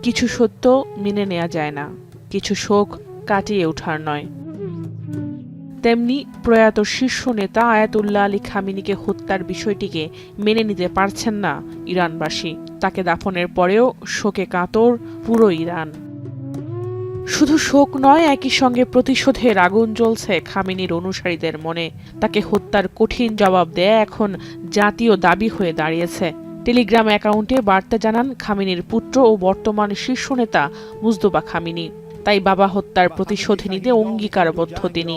কিছু সত্য মেনে নেওয়া যায় না, কিছু শোক কাটিয়ে ওঠার নয়। তেমনি প্রয়াত শীর্ষ নেতা আয়াতুল্লাহ আলী খামেনিকে হত্যার বিষয়টিকে মেনে নিতে পারছেন না ইরানবাসী। তাকে দাফনের পরেও শোকে কাতর পুরো ইরান। শুধু শোক নয়, একই সঙ্গে প্রতিশোধের আগুন জ্বলছে খামেনির অনুসারীদের মনে। তাকে হত্যার কঠিন জবাব দেয়া এখন জাতীয় দাবি হয়ে দাঁড়িয়েছে। টেলিগ্রাম অ্যাকাউন্টে বার্তা জানান খামেনির পুত্র ও বর্তমান শীর্ষ নেতা মুজতবা খামেনি। তাই বাবা হত্যার প্রতিশোধ নিতে অঙ্গীকারবদ্ধ তিনি।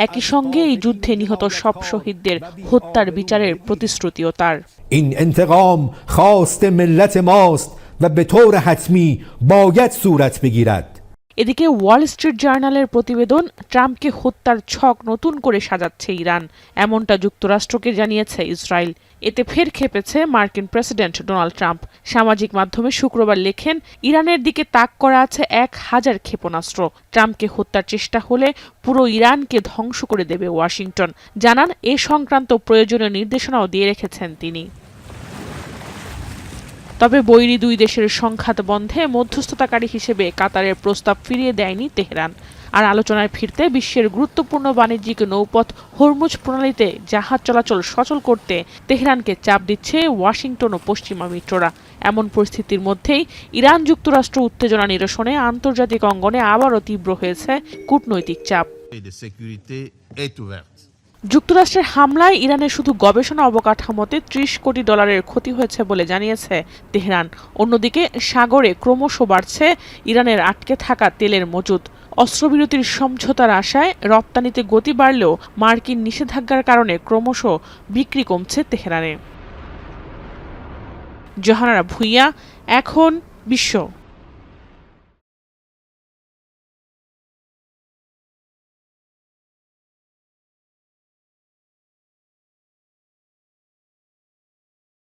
একই সঙ্গে এই যুদ্ধে নিহত সব শহীদদের হত্যার বিচারের প্রতিশ্রুতিও তার। این انتقام خواست ملت ماست و به طور حتمی باید صورت بگیرد. এদিকে ওয়াল স্ট্রিট জার্নালের প্রতিবেদন, ট্রাম্পকে হত্যার ছক নতুন করে সাজাচ্ছে ইরান, এমনটা যুক্তরাষ্ট্রকে জানিয়েছে ইসরায়েল। এতে ফের খেপেছে মার্কিন প্রেসিডেন্ট ডোনাল্ড ট্রাম্প। সামাজিক মাধ্যমে শুক্রবার লেখেন, ইরানের দিকে তাক করা আছে 1000 ক্ষেপণাস্ত্র। ট্রাম্পকে হত্যার চেষ্টা হলে পুরো ইরানকে ধ্বংস করে দেবে ওয়াশিংটন। জানান, এ সংক্রান্ত প্রয়োজনীয় নির্দেশনাও দিয়ে রেখেছেন তিনি। তবে বৈরী দুই দেশের সংঘাত বন্ধে মধ্যস্থতাকারী হিসেবে কাতারের প্রস্তাব ফিরিয়ে দেয়নি তেহরান। আর আলোচনায় ফিরতে বিশ্বের গুরুত্বপূর্ণ বাণিজ্যিক নৌপথ হরমুজ প্রণালীতে জাহাজ চলাচল সচল করতে তেহরানকে চাপ দিচ্ছে ওয়াশিংটন ও পশ্চিমা মিত্ররা। এমন পরিস্থিতির মধ্যেই ইরান যুক্তরাষ্ট্র উত্তেজনা নিরসনে আন্তর্জাতিক অঙ্গনে আবারও তীব্র হয়েছে কূটনৈতিক চাপ। যুক্তরাষ্ট্রের হামলায় ইরানের শুধু গবেষণা অবকাঠামোতে $30 কোটি ক্ষতি হয়েছে বলে জানিয়েছে তেহরান। অন্যদিকে সাগরে ক্রমশ বাড়ছে ইরানের আটকে থাকা তেলের মজুদ। অস্ত্রবিরতির সমঝোতার আশায় রপ্তানিতে গতি বাড়লেও মার্কিন নিষেধাজ্ঞার কারণে ক্রমশ বিক্রি কমছে তেহরানে। জাহানারা ভুঁইয়া, এখন বিশ্ব।